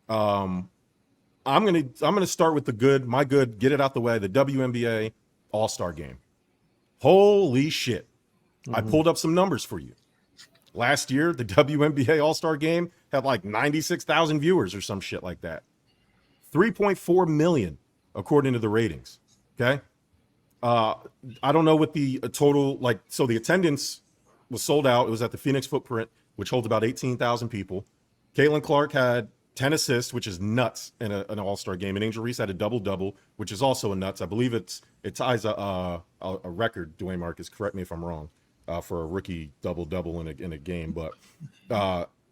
I'm gonna start with the good. My good. Get it out the way. The WNBA All-Star Game. Holy shit! I pulled up some numbers for you. Last year, the WNBA All-Star Game had like 96,000 viewers or some shit like that. 3.4 million according to the ratings. Okay. I don't know what the total, like, so the attendance was sold out. It was at the Phoenix Footprint, which holds about 18,000 people. Caitlin Clark had 10 assists, which is nuts in an All-Star game. And Angel Reese had a double-double, which is also a nuts. I believe it ties a record, Dwayne Marcus, correct me if I'm wrong, for a rookie double-double in a game. But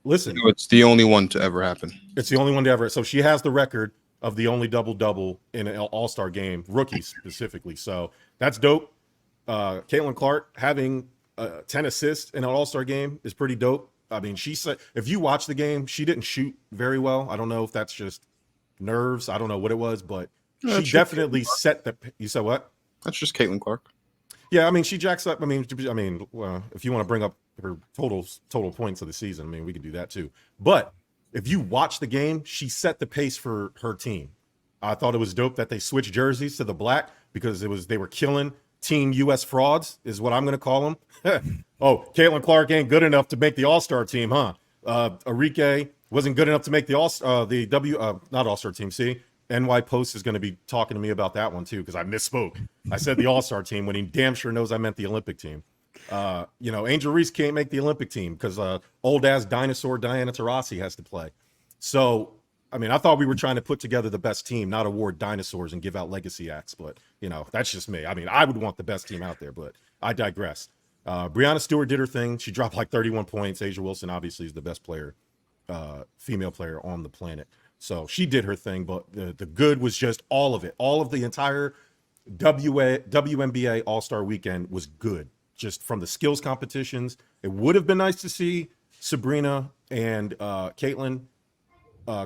listen. No, it's the only one to ever happen. It's the only one to ever. So she has the record of the only double-double in an All-Star game, rookie specifically. So that's dope. Caitlin Clark having 10 assists in an All-Star game is pretty dope. I mean, she said, if you watch the game, she didn't shoot very well. I don't know if that's just nerves. I don't know what it was, but she definitely set the. You said what? That's just Caitlin Clark. Yeah, I mean, she jacks up. I mean, well, if you want to bring up her total points of the season, I mean, we could do that too. But if you watch the game, she set the pace for her team. I thought it was dope that they switched jerseys to the black because they were killing Team U.S. frauds, is what I'm going to call them. Oh, Caitlin Clark ain't good enough to make the All-Star team, huh? Arike wasn't good enough to make the not All-Star team. See, NY Post is going to be talking to me about that one too because I misspoke. I said the All-Star team when he damn sure knows I meant the Olympic team. Angel Reese can't make the Olympic team because old ass dinosaur Diana Taurasi has to play. So, I mean, I thought we were trying to put together the best team, not award dinosaurs and give out legacy acts. But, that's just me. I mean, I would want the best team out there, but I digress. Breanna Stewart did her thing. She dropped like 31 points. Asia Wilson obviously is the best player, female player on the planet. So she did her thing, but the good was just all of it. All of the entire WNBA All-Star weekend was good. Just from the skills competitions. It would have been nice to see Sabrina and Caitlin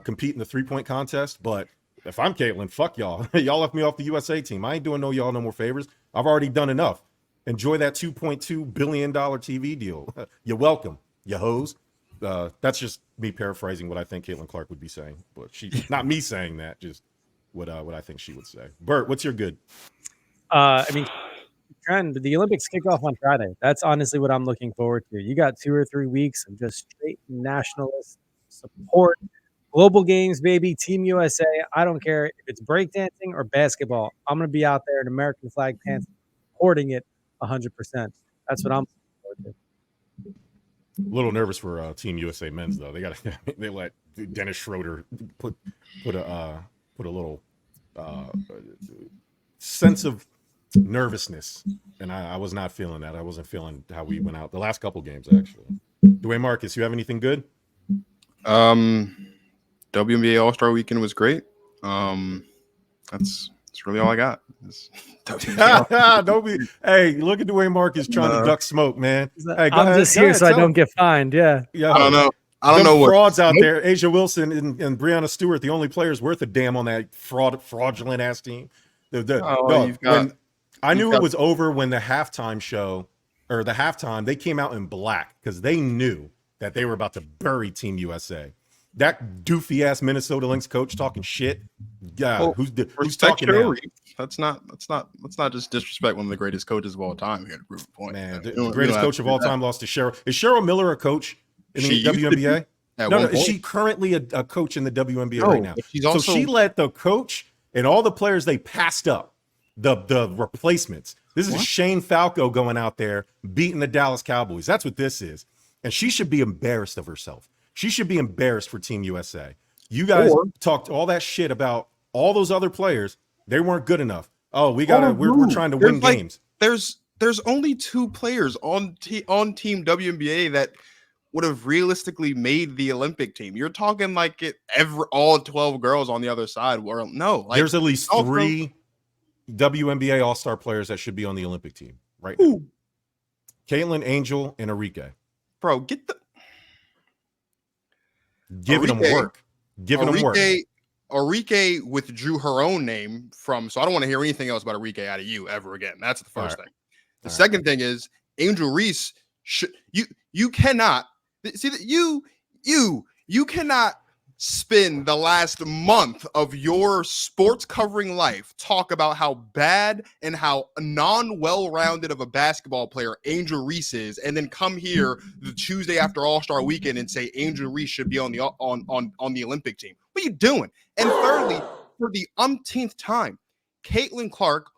compete in the three-point contest, but if I'm Caitlin, fuck y'all. Y'all left me off the USA team. I ain't doing y'all no more favors. I've already done enough. Enjoy that $2.2 billion TV deal. You're welcome, you hoes. That's just me paraphrasing what I think Caitlin Clark would be saying, but she's not me saying that, just what I think she would say. Bert, what's your good? Trend, the Olympics kick off on Friday. That's honestly what I'm looking forward to. You got 2 or 3 weeks of just straight nationalist support. Global games, baby. Team USA. I don't care if it's breakdancing or basketball. I'm going to be out there in American flag pants supporting it 100%. That's what I'm looking forward to. A little nervous for Team USA men's though. They let Dennis Schroeder put a little sense of nervousness, and I was not feeling that. I wasn't feeling how we went out the last couple games actually. Dwayne Marcus, you have anything good? WNBA All-Star Weekend was great. That's really all I got. Don't be. Hey, look at Dwayne Marcus trying to duck smoke, man. Hey, I'm just here so I don't get fined. Yeah. I don't know. I don't know what frauds out there. Asia Wilson and Breanna Stewart, the only players worth a damn on that fraudulent ass team. I knew it was over when the halftime show or the halftime, they came out in black because they knew that they were about to bury Team USA. That doofy ass Minnesota Lynx coach talking shit. Yeah, who's talking now? Let's not just disrespect one of the greatest coaches of all time here to prove a point. Man, the greatest coach of all time lost to Cheryl. Is Cheryl Miller a coach in the WNBA? No, is she currently a coach in the WNBA right now? So she let the coach and all the players they passed up. The replacements. This is Shane Falco going out there beating the Dallas Cowboys. That's what this is. And she should be embarrassed of herself. She should be embarrassed for Team USA. You guys talked all that shit about all those other players. They weren't good enough. Oh, we're trying to win games. There's only 2 players on Team WNBA that would have realistically made the Olympic team. You're talking like all 12 girls on the other side were there's at least 3 WNBA All-Star players that should be on the Olympic team right now. Caitlin, Angel, and Arike. Bro, get the giving them work. Arike withdrew her own name from, so I don't want to hear anything else about Arike out of you ever again. That's the first thing. The second thing is Angel Reese. You cannot see that you cannot spend the last month of your sports covering life talk about how bad and how non-well-rounded of a basketball player Angel Reese is, and then come here the Tuesday after All-Star Weekend and say Angel Reese should be on the Olympic team? What are you doing? And thirdly, for the umpteenth time, Caitlin Clark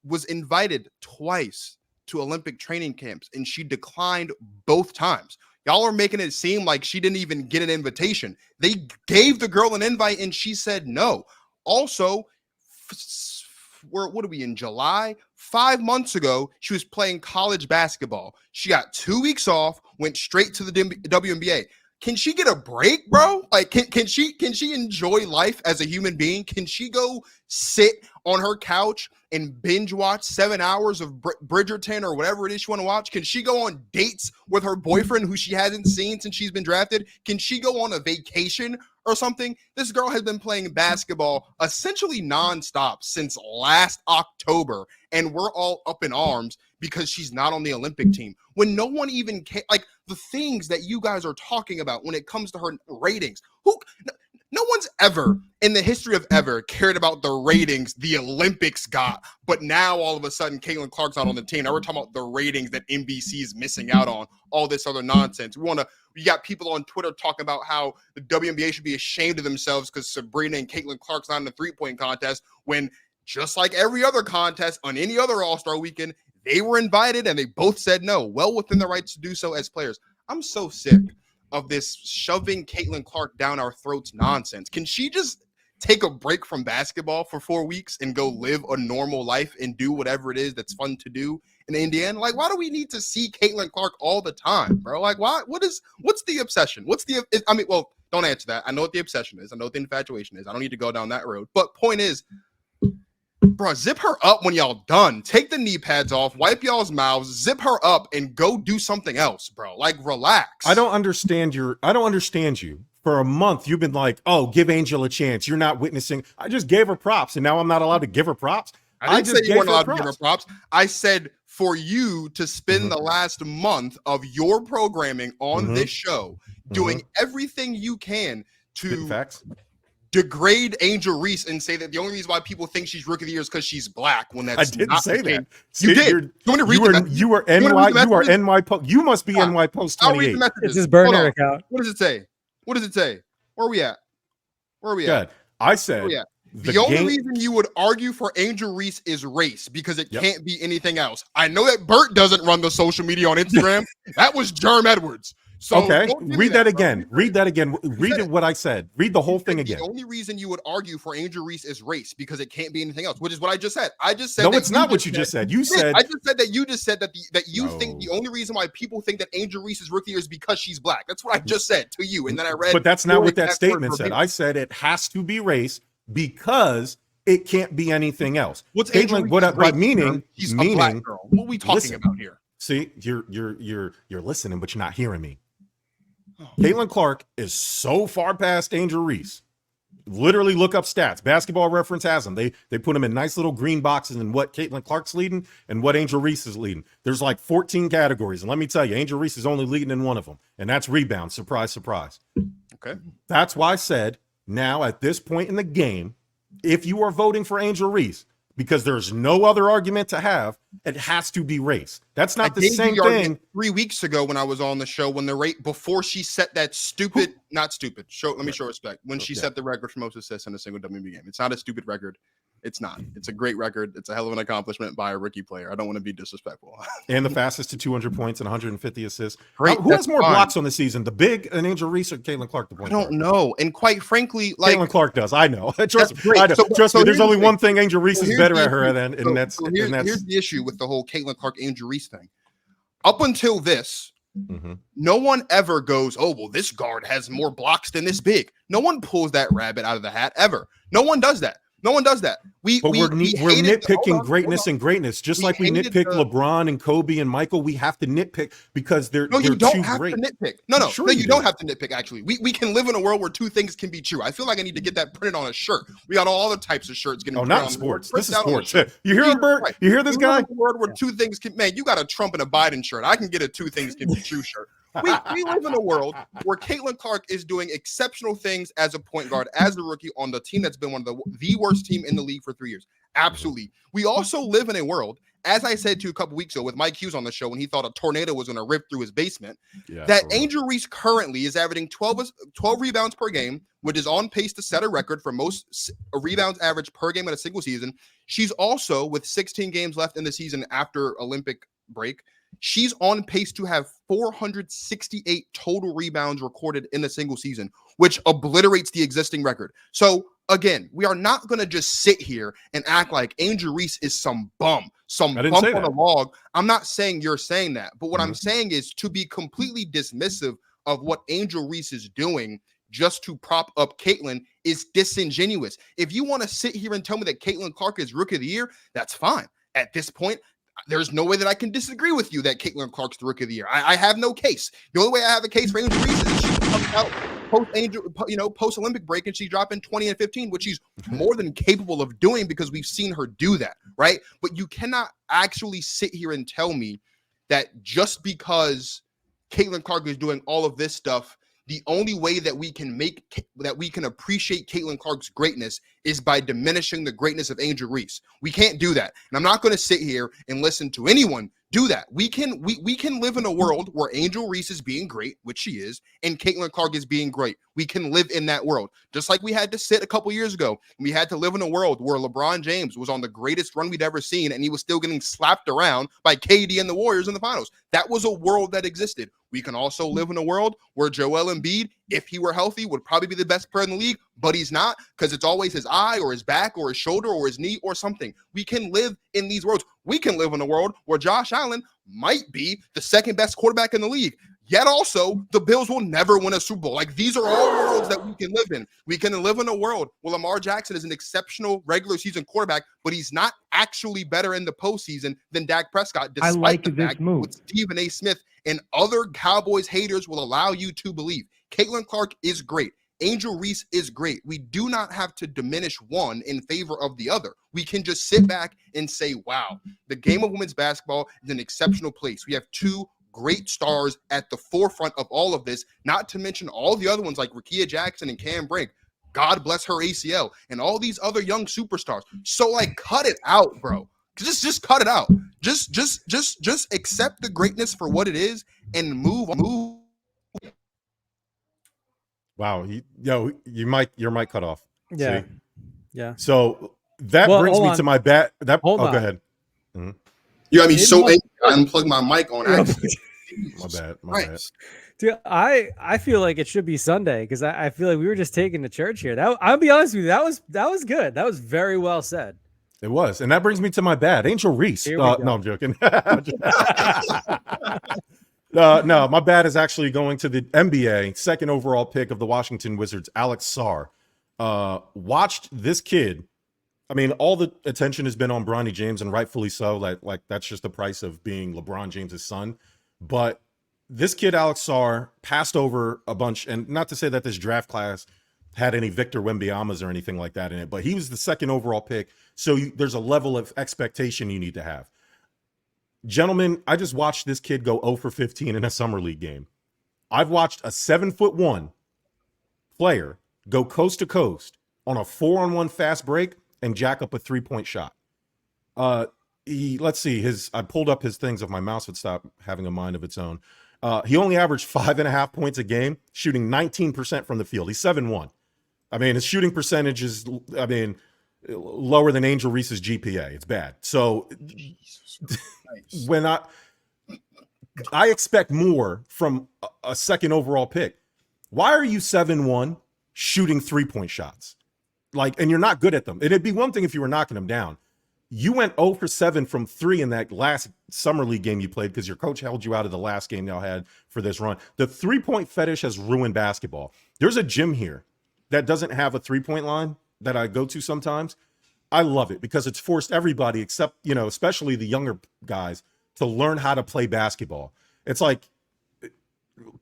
was invited twice to Olympic training camps, and she declined both times. Y'all are making it seem like she didn't even get an invitation. They gave the girl an invite and she said no. Also, what are we in July? 5 months ago, she was playing college basketball. She got 2 weeks off, went straight to the WNBA. Can she get a break, bro? Like, can she enjoy life as a human being? Can she go sit on her couch and binge watch 7 hours of Bridgerton or whatever it is you want to watch? Can she go on dates with her boyfriend who she hasn't seen since she's been drafted? Can she go on a vacation or something? This girl has been playing basketball essentially nonstop since last October, and we're all up in arms because she's not on the Olympic team. When no one even like the things that you guys are talking about when it comes to her ratings. No one's ever in the history of ever cared about the ratings the Olympics got, but now all of a sudden Caitlin Clark's not on the team. Now we're talking about the ratings that NBC is missing out on, all this other nonsense. We got people on Twitter talking about how the WNBA should be ashamed of themselves because Sabrina and Caitlin Clark's not in the three-point contest, when just like every other contest on any other All-Star weekend, they were invited and they both said no, well within their rights to do so as players. I'm so sick of this shoving Caitlin Clark down our throats nonsense. Can she just take a break from basketball for 4 weeks and go live a normal life and do whatever it is that's fun to do in Indiana? Like, why do we need to see Caitlin Clark all the time, bro? Like, why? What's the obsession? Well, don't answer that. I know what the obsession is. I know what the infatuation is. I don't need to go down that road. But point is, bro, zip her up when y'all done. Take the knee pads off, wipe y'all's mouths, zip her up, and go do something else, bro. Like, relax. I don't understand you. For a month, you've been like, oh, give Angel a chance. You're not witnessing. I just gave her props, and now I'm not allowed to give her props. I didn't say you weren't allowed to give her props. I said for you to spend the last month of your programming on this show doing everything you can to degrade Angel Reese and say that the only reason why people think she's rookie of the year is because she's black. When that's I didn't not say the that. case. You did. You are NY Post. You must be NY Post 28. It's his burner account. What does it say? What does it say? Where are we at? Good. I said the only reason you would argue for Angel Reese is race, because it can't be anything else. I know that Bert doesn't run the social media on Instagram. That was Jerm Edwards. So okay, read that again. Read that again. Read it what I said. Read the whole thing again. The only reason you would argue for Angel Reese is race, because it can't be anything else, which is what I just said. I just said no, it's not what you just said. You said I just said that you just said that you think the only reason why people think that Angel Reese is rookie is because she's black. That's what I just said to you, and then I read. But that's not what that statement said. I said it has to be race because it can't be anything else. What's Caitlin? What by meaning? She's a black girl. What are we talking about here? See, you're listening, but you're not hearing me. Caitlin Clark is so far past Angel Reese. Literally look up stats. Basketball Reference has them. They put them in nice little green boxes and what Caitlin Clark's leading and what Angel Reese is leading. There's like 14 categories. And let me tell you, Angel Reese is only leading in one of them. And that's rebound. Surprise, surprise. Okay. That's why I said now at this point in the game, if you are voting for Angel Reese, because there's no other argument to have, it has to be race. That's not the same thing. 3 weeks ago when I was on the show, when the rate before she set that stupid, not stupid, let me show respect. When she set the record for most assists in a single WNBA game. It's not a stupid record. It's not. It's a great record. It's a hell of an accomplishment by a rookie player. I don't want to be disrespectful. And the fastest to 200 points and 150 assists. Great. Who has more blocks on the season? The big and Angel Reese or Caitlin Clark? I don't know. And quite frankly, like Caitlin Clark does. I know. Trust me. There's only one thing Angel Reese is better at her than, and that's here's the issue with the whole Caitlin Clark Angel Reese thing. Up until this, no one ever goes, oh, well, this guard has more blocks than this big. No one pulls that rabbit out of the hat ever. No one does that. No one does that. We're nitpicking greatness, just like we nitpick LeBron and Kobe and Michael. We have to nitpick because they're you don't too have great. to nitpick. No, you don't have to nitpick. Actually, we can live in a world where two things can be true. I feel like I need to get that printed on a shirt. We got all the types of shirts getting. Not in sports. This is sports. You hear him, Bert? Right. You hear this guy? A world where two things can. Man, you got a Trump and a Biden shirt. I can get a two things can be true shirt. we live in a world where Caitlin Clark is doing exceptional things as a point guard, as a rookie on the team that's been one of the worst team in the league for 3 years. Absolutely. We also live in a world, as I said to you a couple weeks ago with Mike Hughes on the show when he thought a tornado was going to rip through his basement, that Angel Reese currently is averaging 12 rebounds per game, which is on pace to set a record for most rebounds average per game in a single season. She's also, with 16 games left in the season after Olympic break, she's on pace to have 468 total rebounds recorded in a single season, which obliterates the existing record. So again, we are not going to just sit here and act like Angel Reese is some bump on the log. I'm not saying you're saying that, but what I'm saying is to be completely dismissive of what Angel Reese is doing just to prop up Caitlin is disingenuous. If you want to sit here and tell me that Caitlin Clark is Rookie of the Year, that's fine. At this point, there's no way that I can disagree with you that Caitlin Clark's the Rookie of the Year. I have no case. The only way I have a case for Angel Reese is she comes out post-Olympic break and she's dropping 20 and 15, which she's more than capable of doing because we've seen her do that, right? But you cannot actually sit here and tell me that just because Caitlin Clark is doing all of this stuff, the only way that we can appreciate Caitlin Clark's greatness is by diminishing the greatness of Angel Reese. We can't do that. And I'm not going to sit here and listen to anyone do that. We can live in a world where Angel Reese is being great, which she is, and Caitlin Clark is being great. We can live in that world. Just like we had to sit a couple years ago. We had to live in a world where LeBron James was on the greatest run we'd ever seen, and he was still getting slapped around by KD and the Warriors in the finals. That was a world that existed. We can also live in a world where Joel Embiid, if he were healthy, would probably be the best player in the league, but he's not because it's always his eye or his back or his shoulder or his knee or something. We can live in these worlds. We can live in a world where Josh Allen might be the second best quarterback in the league. Yet also, the Bills will never win a Super Bowl. Like, these are all worlds that we can live in. We can live in a world where Lamar Jackson is an exceptional regular season quarterback, but he's not actually better in the postseason than Dak Prescott, despite the fact what Stephen A. Smith and other Cowboys haters will allow you to believe. Caitlin Clark is great. Angel Reese is great. We do not have to diminish one in favor of the other. We can just sit back and say, wow, the game of women's basketball is an exceptional place. We have two great stars at the forefront of all of this, not to mention all the other ones like Rickea Jackson and Cam Brink. God bless her ACL and all these other young superstars. So, like, cut it out, bro. Just cut it out. Just accept the greatness for what it is and move. Wow, your mic cut off. Yeah, See? yeah. So that brings me to my bat. Hold on. Go ahead. Mm-hmm. You got me so angry. I unplugged my mic on accident. My bad. Dude, I feel like it should be Sunday because I feel like we were just taking to church here. I'll be honest with you, that was good. That was very well said. It was, and that brings me to my bad. Angel Reese. No, I'm joking. No, my bad is actually going to the NBA second overall pick of the Washington Wizards, Alex Sarr. Watched this kid. I mean, all the attention has been on Bronny James, and rightfully so. Like that's just the price of being LeBron James's son. But this kid, Alex Sarr, passed over a bunch, and not to say that this draft class had any Victor Wembanyama's or anything like that in it, but he was the second overall pick. So there's a level of expectation you need to have. Gentlemen, I just watched this kid go 0 for 15 in a summer league game. I've watched a 7'1" player go coast to coast on a 4-on-1 fast break and jack up a 3-point shot. Let's see, I pulled up his things if my mouse would stop having a mind of its own. He only averaged 5.5 points a game, shooting 19% from the field. He's 7'1". I mean, his shooting percentage is, lower than Angel Reese's GPA. It's bad. So when I expect more from a second overall pick. Why are you 7'1" shooting 3-point shots? And you're not good at them. It'd be one thing if you were knocking them down. You went 0 for 7 from 3 in that last summer league game you played because your coach held you out of the last game y'all had for this run. The 3-point fetish has ruined basketball. There's a gym here that doesn't have a 3-point line that I go to sometimes. I love it because it's forced everybody except, especially the younger guys to learn how to play basketball. It's like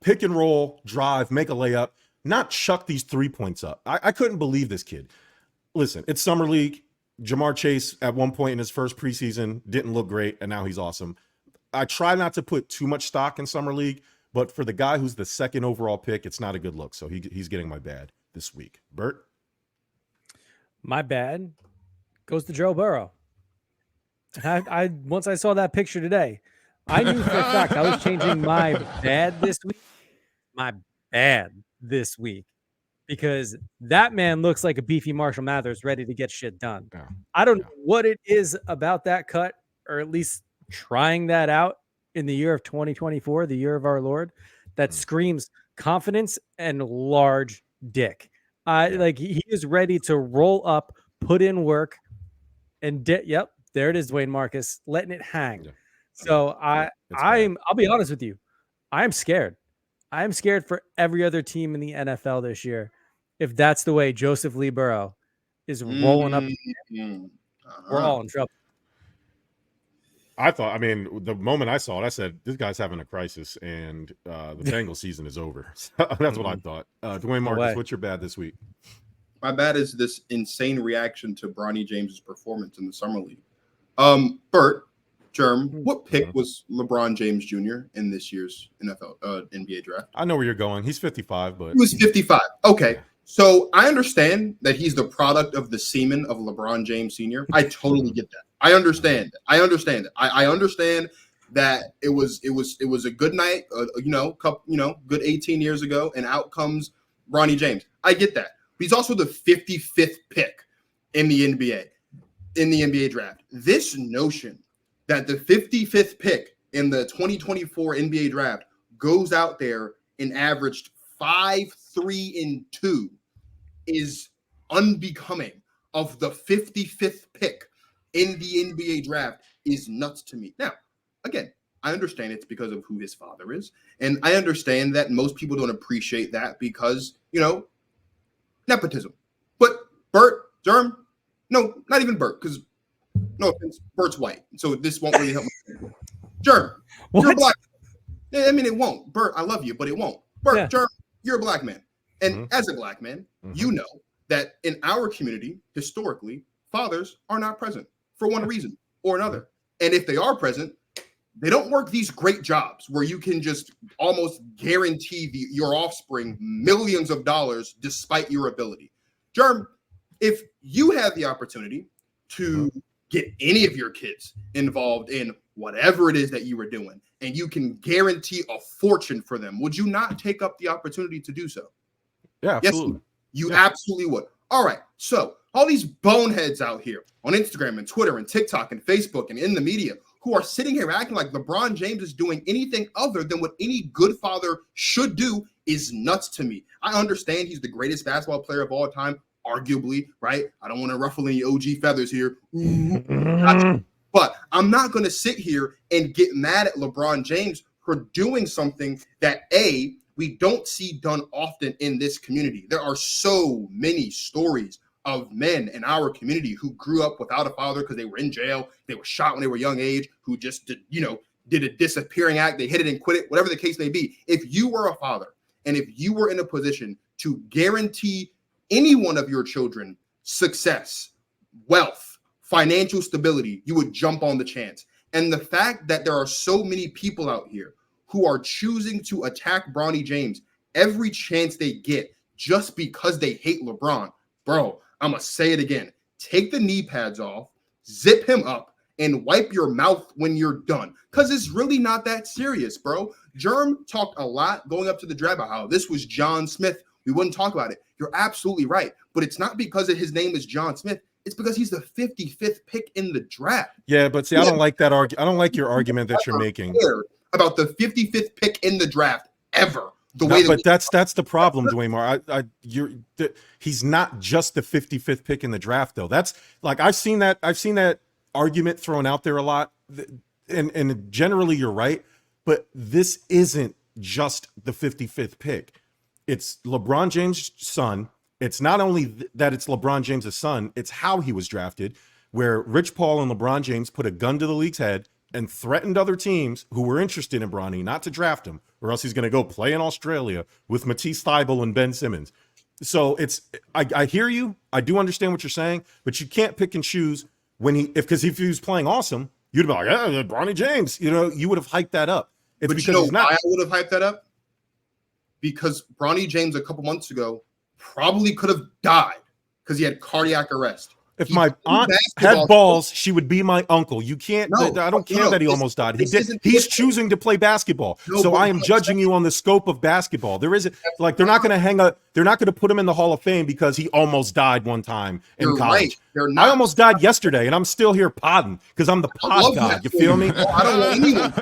pick and roll, drive, make a layup, not chuck these 3 points up. I couldn't believe this kid. Listen, it's summer league. Jamar Chase at one point in his first preseason didn't look great, and now he's awesome. I try not to put too much stock in summer league, But for the guy who's the second overall pick, it's not a good look. So he's getting my bad this week. Bert? My bad goes to Joe Burrow. I once I saw that picture today, I knew for a fact I was changing my bad this week. My bad this week. Because that man looks like a beefy Marshall Mathers ready to get shit done. Yeah. I don't know what it is about that cut, or at least trying that out in the year of 2024, the year of our Lord, that screams confidence and large dick. Like he is ready to roll up, put in work, and yep, there it is, Dwayne Marcus, letting it hang. Yeah. So I'll be honest with you, I'm scared. I'm scared for every other team in the NFL this year. If that's the way Joseph Lee Burrow is rolling up, we're all in trouble. I mean, the moment I saw it, I said, this guy's having a crisis and the Bengals season is over. So that's what I thought. Dwayne Marcus, what's your bad this week? My bad is this insane reaction to Bronny James's performance in the Summer League. Bert, Germ, what pick was LeBron James Jr. in this year's NBA draft? I know where you're going. He's 55, but he was 55. Okay. So I understand that he's the product of the semen of LeBron James Sr. I totally get that. I understand it. I understand that it was a good night, good 18 years ago, and out comes Bronny James. I get that. But he's also the 55th pick in the NBA draft. This notion that the 55th pick in the 2024 NBA draft goes out there and averaged 5-3-2 is unbecoming of the 55th pick in the NBA draft is nuts to me. Now, again, I understand it's because of who his father is. And I understand that most people don't appreciate that because, nepotism. But Bert, Germ, no, not even Bert, because no offense, Bert's white. So this won't really help me. Germ, you're a black man. I mean, it won't. Bert, I love you, but it won't. Bert, Germ, you're a black man. And as a black man, you know that in our community, historically, fathers are not present for one reason or another. And if they are present, they don't work these great jobs where you can just almost guarantee your offspring millions of dollars despite your ability. Germ, if you have the opportunity to get any of your kids involved in whatever it is that you were doing, and you can guarantee a fortune for them, would you not take up the opportunity to do so? Yeah, absolutely. Yes, you absolutely would. All right. So all these boneheads out here on Instagram and Twitter and TikTok and Facebook and in the media who are sitting here acting like LeBron James is doing anything other than what any good father should do is nuts to me. I understand he's the greatest basketball player of all time, arguably, right? I don't want to ruffle any OG feathers here. But I'm not going to sit here and get mad at LeBron James for doing something that, A, we don't see done often in this community. There are so many stories of men in our community who grew up without a father because they were in jail, they were shot when they were young age, who just did a disappearing act, they hit it and quit it, whatever the case may be. If you were a father and if you were in a position to guarantee any one of your children success, wealth, financial stability, you would jump on the chance. And the fact that there are so many people out here who are choosing to attack Bronny James every chance they get just because they hate LeBron, bro, I'm going to say it again. Take the knee pads off, zip him up, and wipe your mouth when you're done. Because it's really not that serious, bro. Germ talked a lot going up to the draft about how this was John Smith. We wouldn't talk about it. You're absolutely right. But it's not because his name is John Smith. It's because he's the 55th pick in the draft. Yeah, but see, I don't like that I don't like your argument that you're making about the 55th pick in the draft ever. That's the problem, Dwayne Moore. He's not just the 55th pick in the draft, though. That's like I've seen that argument thrown out there a lot, and generally you're right. But this isn't just the 55th pick. It's LeBron James' son. It's not only that it's LeBron James' son, it's how he was drafted, where Rich Paul and LeBron James put a gun to the league's head and threatened other teams who were interested in Bronny not to draft him, or else he's going to go play in Australia with Matisse Thybulle and Ben Simmons. So I hear you. I do understand what you're saying, but you can't pick and choose because if he was playing awesome, you'd be like, yeah, Bronny James, you would have hyped that up. It's But because you know he's not. why I would have hyped that up? Because Bronny James a couple months ago probably could have died because he had cardiac arrest. If He my played aunt basketball- had balls, she would be my uncle. You can't. No, I don't care that he this- almost died. He this did. isn't He's different. choosing to play basketball. No, So but I am what I'm judging saying- you on the scope of basketball. There isn't like they're not going to hang up. They're not going to put him in the Hall of Fame because he almost died one time in You're college. right. They're not. I almost died yesterday, and I'm still here podding because I'm the I pod love god. that You for feel me? I don't want anyone.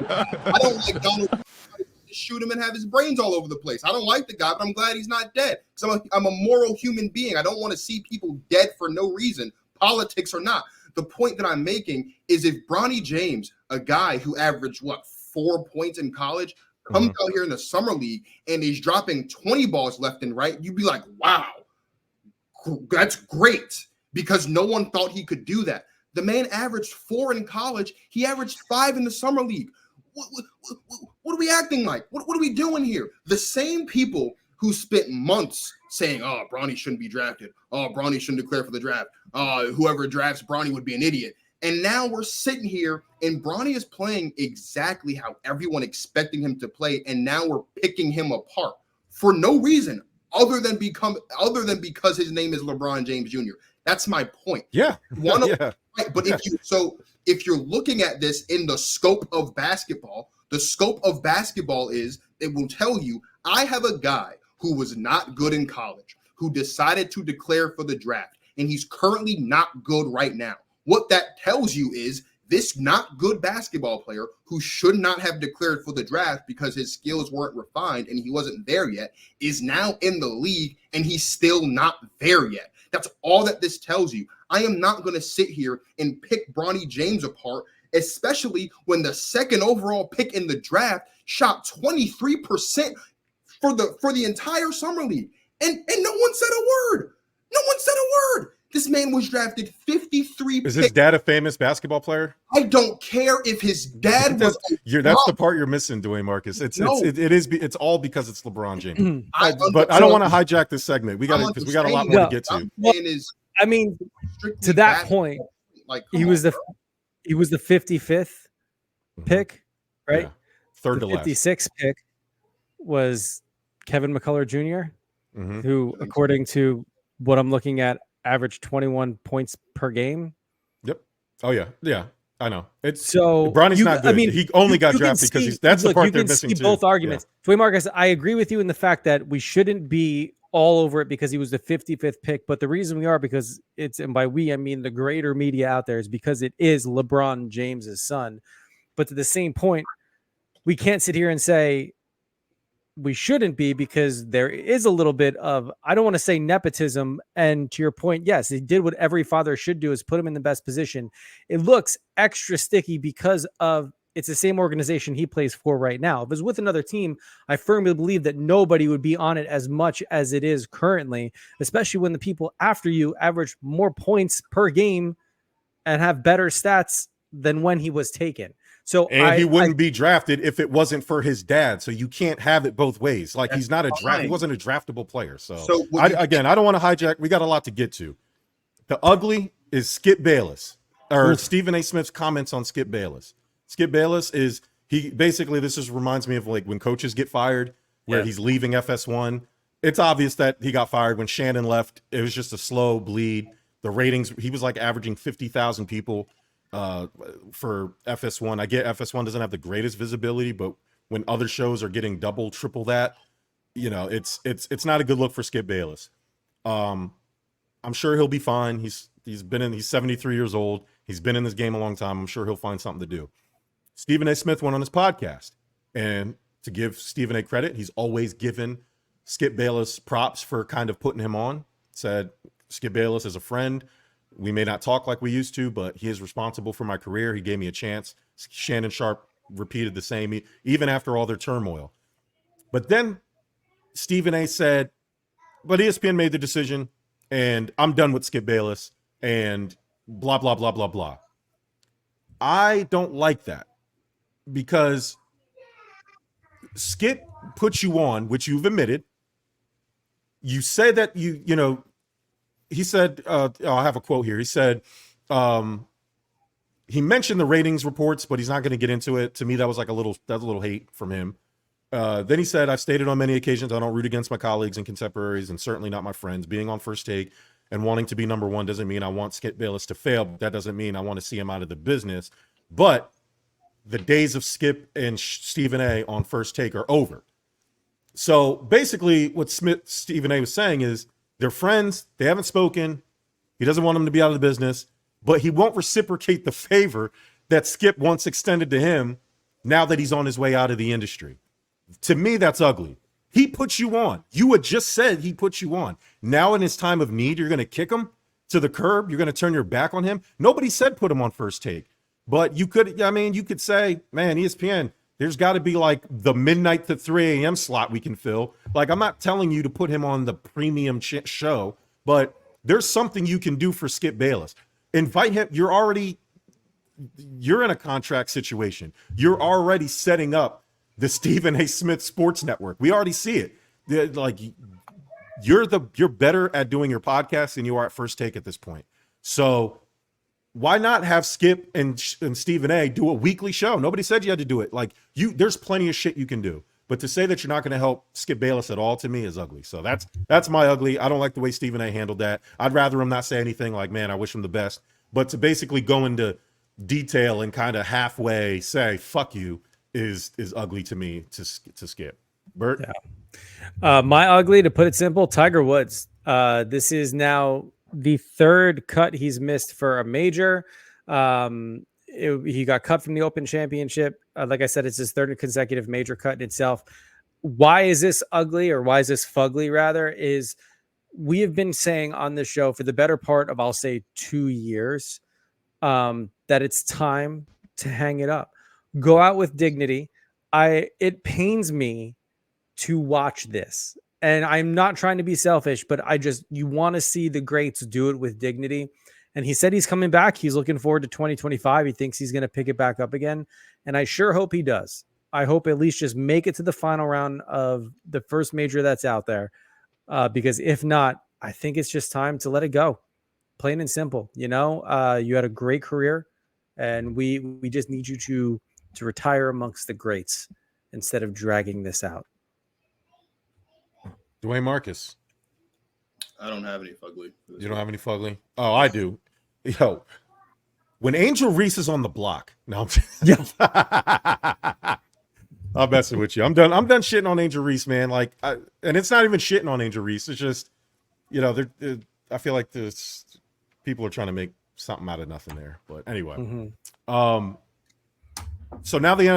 I don't like Donald Trump to shoot him and have his brains all over the place. I don't like the guy, but I'm glad he's not dead. Because I'm a moral human being. I don't want to see people dead for no reason, politics or not. The point that I'm making is if Bronny James, a guy who averaged 4 points in college, comes out here in the summer league and he's dropping 20 balls left and right, you'd be like, wow, that's great, because no one thought he could do that. The man averaged 4 in college. He averaged 5 in the summer league. What are we acting like? What are we doing here? The same people who spent months saying, oh, Bronny shouldn't be drafted. Oh, Bronny shouldn't declare for the draft. Whoever drafts Bronny would be an idiot. And now we're sitting here and Bronny is playing exactly how everyone expecting him to play. And now we're picking him apart for no reason other than because his name is LeBron James Jr. That's my point. Yeah. Right, but if you're looking at this in the scope of basketball, the scope of basketball is it will tell you I have a guy who was not good in college, who decided to declare for the draft, and he's currently not good right now. What that tells you is this not good basketball player who should not have declared for the draft because his skills weren't refined and he wasn't there yet is now in the league and he's still not there yet. That's all that this tells you. I am not going to sit here and pick Bronny James apart, especially when the second overall pick in the draft shot 23% for the entire summer league. And no one said a word. No one said a word. This man was drafted 53. Is his dad a famous basketball player? I don't care if his dad was. That's the part you're missing, Dwayne Marcus. It's all because it's LeBron James. But I don't want to hijack this segment. We got a lot more to get to. I mean, to that point, he was the 55th pick, right? Yeah. Third to last. 56th pick was Kevin McCullough Jr., who, according to what I'm looking at, averaged 21 points per game. Yep. Oh yeah. Yeah. I know. It's so Bronny's not good. I mean, he only got drafted because that's the part they're missing too. Both arguments. Dwayne Marcus, I agree with you in the fact that we shouldn't be all over it because he was the 55th pick. But the reason we are, because it's, and by we, I mean the greater media out there, is because it is LeBron James's son. But to the same point, we can't sit here and say we shouldn't be, because there is a little bit of, I don't want to say nepotism. And to your point, yes, he did what every father should do, is put him in the best position. It looks extra sticky because of it's the same organization he plays for right now. If it was with another team, I firmly believe that nobody would be on it as much as it is currently, especially when the people after you average more points per game and have better stats than when he was taken. So he wouldn't be drafted if it wasn't for his dad. So you can't have it both ways. Like, he's not he wasn't a draftable player. So I don't want to hijack. We got a lot to get to. The ugly is Skip Bayless, or Stephen A. Smith's comments on Skip Bayless. Skip Bayless is, he basically, this just reminds me of like when coaches get fired, where he's leaving FS1. It's obvious that he got fired when Shannon left. It was just a slow bleed. The ratings, he was like averaging 50,000 people for FS1. I get FS1 doesn't have the greatest visibility, but when other shows are getting double, triple that, you know, it's not a good look for Skip Bayless. I'm sure he'll be fine. He's 73 years old. He's been in this game a long time. I'm sure he'll find something to do. Stephen A. Smith went on his podcast, and to give Stephen A. credit, he's always given Skip Bayless props for kind of putting him on. Said Skip Bayless is a friend. We may not talk like we used to, but he is responsible for my career. He gave me a chance. Shannon Sharp repeated the same, even after all their turmoil. But then Stephen A. said, but ESPN made the decision, and I'm done with Skip Bayless, and blah, blah, blah, blah, blah. I don't like that, because Skip put you on, which you've admitted. You said that he said, I'll have a quote here. He said, he mentioned the ratings reports, but he's not going to get into it. To me, that was a little hate from him. Then he said, I've stated on many occasions, I don't root against my colleagues and contemporaries and certainly not my friends. Being on First Take and wanting to be number one doesn't mean I want Skip Bayless to fail. But that doesn't mean I want to see him out of the business. But the days of Skip and Stephen A on First Take are over. So basically what Stephen A was saying is they're friends. They haven't spoken. He doesn't want him to be out of the business, but he won't reciprocate the favor that Skip once extended to him now that he's on his way out of the industry. To me, that's ugly. He puts you on. You had just said he put you on. Now in his time of need, you're going to kick him to the curb. You're going to turn your back on him. Nobody said put him on First Take, but you could say, man, ESPN, there's got to be like the midnight to 3 a.m. slot we can fill. Like, I'm not telling you to put him on the premium show, but there's something you can do for Skip Bayless. Invite him. You're in a contract situation. You're already setting up the Stephen A. Smith Sports Network. We already see it. You're better at doing your podcast than you are at First Take at this point. So why not have Skip and Stephen A. do a weekly show? Nobody said you had to do it. There's plenty of shit you can do. But to say that you're not going to help Skip Bayless at all, to me, is ugly. So that's my ugly. I don't like the way Stephen A. handled that. I'd rather him not say anything like, man, I wish him the best. But to basically go into detail and kind of halfway say, fuck you, is ugly to me to Skip. Bert? Yeah. My ugly, to put it simple, Tiger Woods. This is now the third cut he's missed for a major. He got cut from the Open Championship. Like I said, it's his third consecutive major cut in itself. Why is this ugly, or why is this fugly rather, is we have been saying on this show for the better part of, I'll say, 2 years, that it's time to hang it up. Go out with dignity. It pains me to watch this. And I'm not trying to be selfish, but you want to see the greats do it with dignity. And he said he's coming back. He's looking forward to 2025. He thinks he's going to pick it back up again. And I sure hope he does. I hope at least just make it to the final round of the first major that's out there. Because if not, I think it's just time to let it go. Plain and simple. You had a great career, and we just need you to retire amongst the greats instead of dragging this out. Dwayne Marcus. I don't have any fugly. You don't have any fugly? Oh, I do. Yo, when Angel Reese is on the block. No, I'm messing with you. I'm done shitting on Angel Reese, man. And it's not even shitting on Angel Reese. It's just, I feel like people are trying to make something out of nothing there. But anyway, so now the